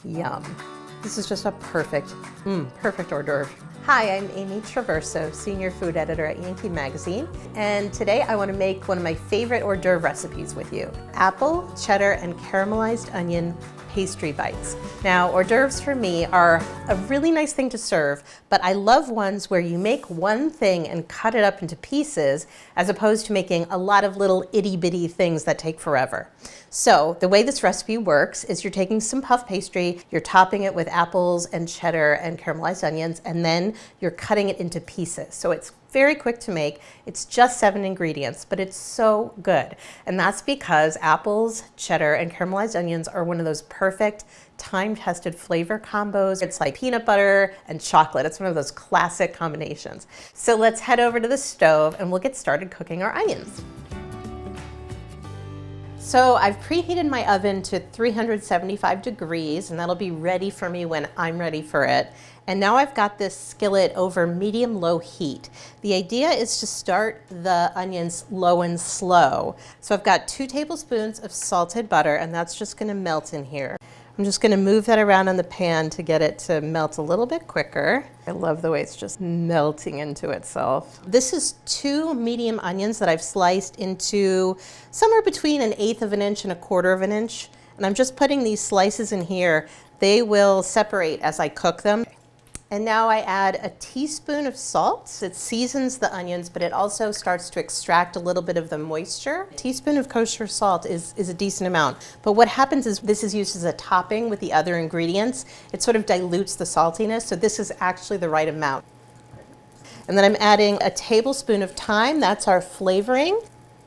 Yum. This is just a perfect hors d'oeuvre. Hi, I'm Amy Traverso, Senior Food Editor at Yankee Magazine, and today I want to make one of my favorite hors d'oeuvre recipes with you. Apple, cheddar, and caramelized onion pastry bites. Now, hors d'oeuvres for me are a really nice thing to serve, but I love ones where you make one thing and cut it up into pieces, as opposed to making a lot of little itty-bitty things that take forever. So the way this recipe works is you're taking some puff pastry, you're topping it with apples and cheddar and caramelized onions, and then you're cutting it into pieces. So it's very quick to make. It's just 7 ingredients, but it's so good. And that's because apples, cheddar, and caramelized onions are one of those perfect time-tested flavor combos. It's like peanut butter and chocolate. It's one of those classic combinations. So let's head over to the stove and we'll get started cooking our onions. So I've preheated my oven to 375 degrees, and that'll be ready for me when I'm ready for it. And now I've got this skillet over medium-low heat. The idea is to start the onions low and slow. So I've got 2 tablespoons of salted butter, and that's just gonna melt in here. I'm just gonna move that around in the pan to get it to melt a little bit quicker. I love the way it's just melting into itself. This is 2 medium onions that I've sliced into somewhere between 1/8 of an inch and 1/4 of an inch. And I'm just putting these slices in here. They will separate as I cook them. And now I add a teaspoon of salt. It seasons the onions, but it also starts to extract a little bit of the moisture. A teaspoon of kosher salt is a decent amount. But what happens is this is used as a topping with the other ingredients. It sort of dilutes the saltiness, so this is actually the right amount. And then I'm adding a tablespoon of thyme. That's our flavoring.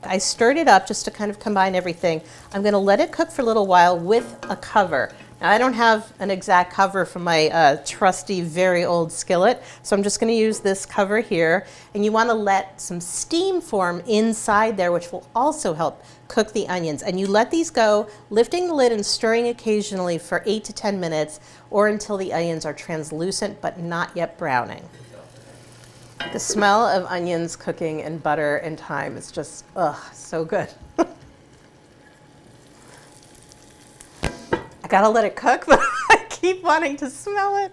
I stirred it up just to kind of combine everything. I'm gonna let it cook for a little while with a cover. Now, I don't have an exact cover for my trusty, very old skillet, so I'm just gonna use this cover here. And you wanna let some steam form inside there, which will also help cook the onions. And you let these go, lifting the lid and stirring occasionally for 8 to 10 minutes, or until the onions are translucent but not yet browning. The smell of onions cooking and butter and thyme is just, so good. Gotta let it cook, but I keep wanting to smell it.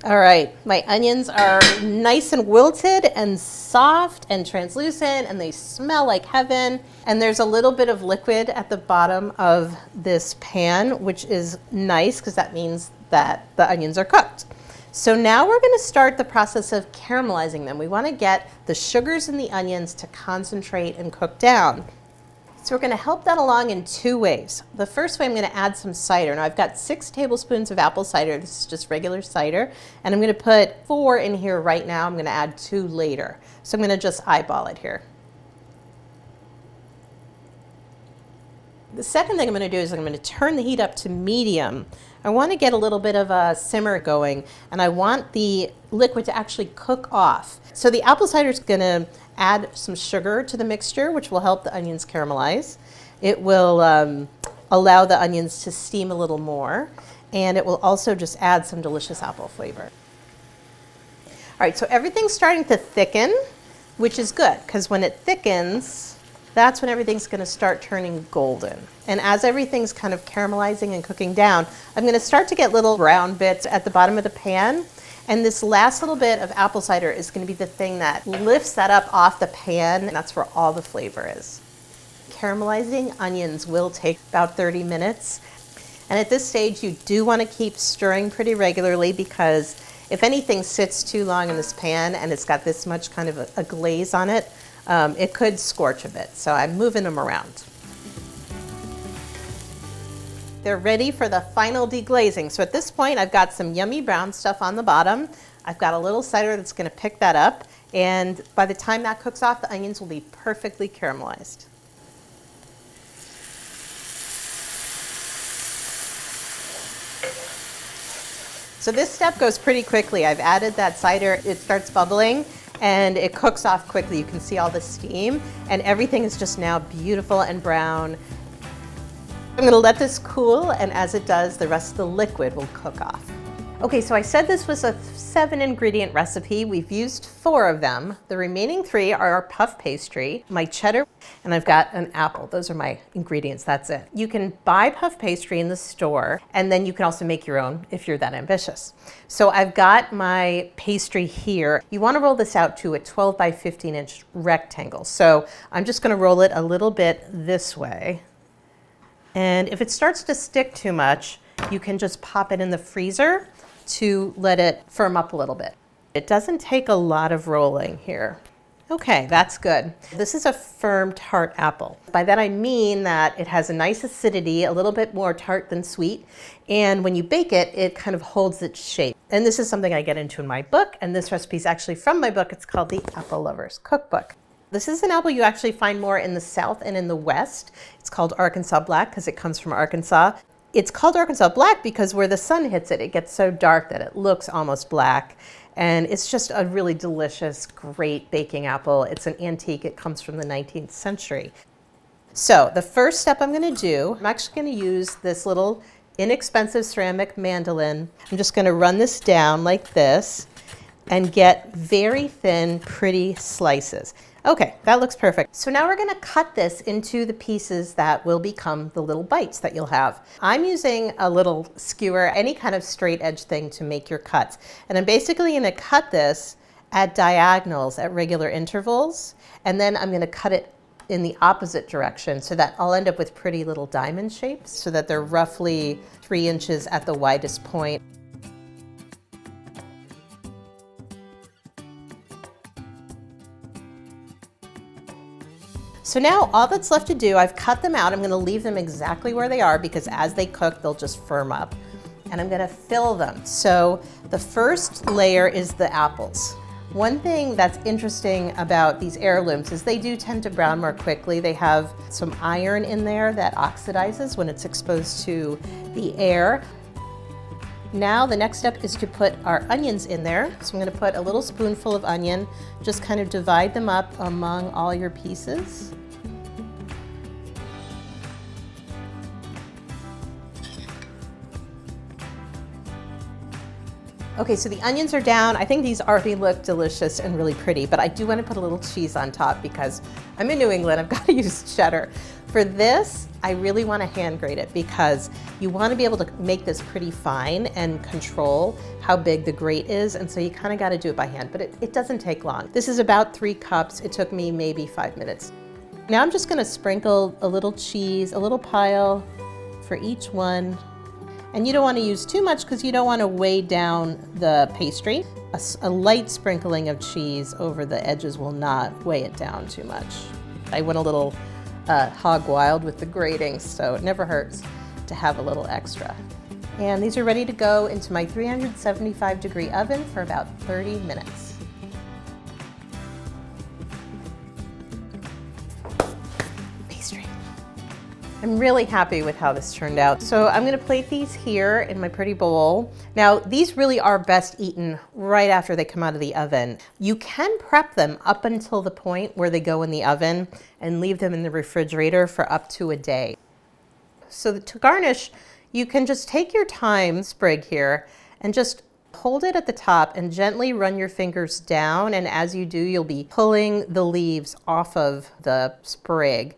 All right, my onions are nice and wilted and soft and translucent, and they smell like heaven. And there's a little bit of liquid at the bottom of this pan, which is nice because that means that the onions are cooked. So now we're gonna start the process of caramelizing them. We wanna get the sugars in the onions to concentrate and cook down. So we're gonna help that along in 2 ways. The first way, I'm gonna add some cider. Now I've got 6 tablespoons of apple cider. This is just regular cider. And I'm gonna put 4 in here right now. I'm gonna add 2 later. So I'm gonna just eyeball it here. The second thing I'm gonna do is I'm gonna turn the heat up to medium. I wanna get a little bit of a simmer going, and I want the liquid to actually cook off. So the apple cider is gonna add some sugar to the mixture, which will help the onions caramelize. It will allow the onions to steam a little more, and it will also just add some delicious apple flavor. All right, so everything's starting to thicken, which is good, because when it thickens, that's when everything's gonna start turning golden. And as everything's kind of caramelizing and cooking down, I'm gonna start to get little brown bits at the bottom of the pan. And this last little bit of apple cider is gonna be the thing that lifts that up off the pan, and that's where all the flavor is. Caramelizing onions will take about 30 minutes. And at this stage, you do wanna keep stirring pretty regularly, because if anything sits too long in this pan and it's got this much kind of a glaze on it, it could scorch a bit. So I'm moving them around. They're ready for the final deglazing. So at this point, I've got some yummy brown stuff on the bottom. I've got a little cider that's gonna pick that up. And by the time that cooks off, the onions will be perfectly caramelized. So this step goes pretty quickly. I've added that cider, it starts bubbling, and it cooks off quickly. You can see all the steam, and everything is just now beautiful and brown. I'm gonna let this cool, and as it does, the rest of the liquid will cook off. Okay, so I said this was a 7-ingredient recipe. We've used 4 of them. The remaining 3 are our puff pastry, my cheddar, and I've got an apple. Those are my ingredients, that's it. You can buy puff pastry in the store, and then you can also make your own if you're that ambitious. So I've got my pastry here. You want to roll this out to a 12 by 15 inch rectangle. So I'm just going to roll it a little bit this way. And if it starts to stick too much, you can just pop it in the freezer to let it firm up a little bit. It doesn't take a lot of rolling here. Okay, that's good. This is a firm tart apple. By that I mean that it has a nice acidity, a little bit more tart than sweet, and when you bake it, it kind of holds its shape. And this is something I get into in my book, and this recipe is actually from my book. It's called the Apple Lover's Cookbook. This is an apple you actually find more in the South and in the West. It's called Arkansas Black because it comes from Arkansas. It's called Arkansas Black because where the sun hits it, it gets so dark that it looks almost black. And it's just a really delicious, great baking apple. It's an antique. It comes from the 19th century. So the first step I'm going to do, I'm actually going to use this little inexpensive ceramic mandolin. I'm just going to run this down like this and get very thin, pretty slices. Okay, that looks perfect. So now we're gonna cut this into the pieces that will become the little bites that you'll have. I'm using a little skewer, any kind of straight edge thing to make your cuts. And I'm basically gonna cut this at diagonals at regular intervals. And then I'm gonna cut it in the opposite direction so that I'll end up with pretty little diamond shapes so that they're roughly 3 inches at the widest point. So now all that's left to do, I've cut them out. I'm gonna leave them exactly where they are because as they cook, they'll just firm up. And I'm gonna fill them. So the first layer is the apples. One thing that's interesting about these heirlooms is they do tend to brown more quickly. They have some iron in there that oxidizes when it's exposed to the air. Now the next step is to put our onions in there. So I'm gonna put a little spoonful of onion, just kind of divide them up among all your pieces. Okay, so the onions are down. I think these already look delicious and really pretty, but I do want to put a little cheese on top because I'm in New England, I've got to use cheddar. For this, I really want to hand grate it because you want to be able to make this pretty fine and control how big the grate is, and so you kind of got to do it by hand, but it doesn't take long. This is about 3 cups. It took me maybe 5 minutes. Now I'm just going to sprinkle a little cheese, a little pile for each one. And you don't want to use too much because you don't want to weigh down the pastry. A light sprinkling of cheese over the edges will not weigh it down too much. I went a little hog wild with the grating, so it never hurts to have a little extra. And these are ready to go into my 375-degree oven for about 30 minutes. I'm really happy with how this turned out. So I'm gonna plate these here in my pretty bowl. Now, these really are best eaten right after they come out of the oven. You can prep them up until the point where they go in the oven and leave them in the refrigerator for up to a day. So to garnish, you can just take your thyme sprig here and just hold it at the top and gently run your fingers down. And as you do, you'll be pulling the leaves off of the sprig.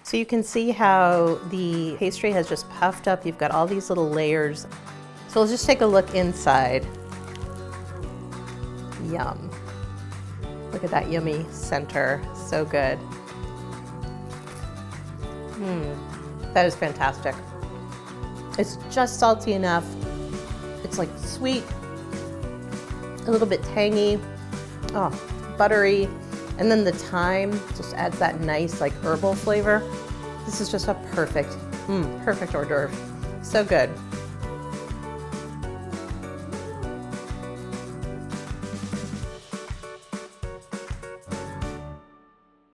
So you can see how the pastry has just puffed up. You've got all these little layers. So let's just take a look inside. Yum. Look at that yummy center. So good. That is fantastic. It's just salty enough. It's like sweet, a little bit tangy, buttery. And then the thyme just adds that nice like herbal flavor. This is just a perfect hors d'oeuvre. So good.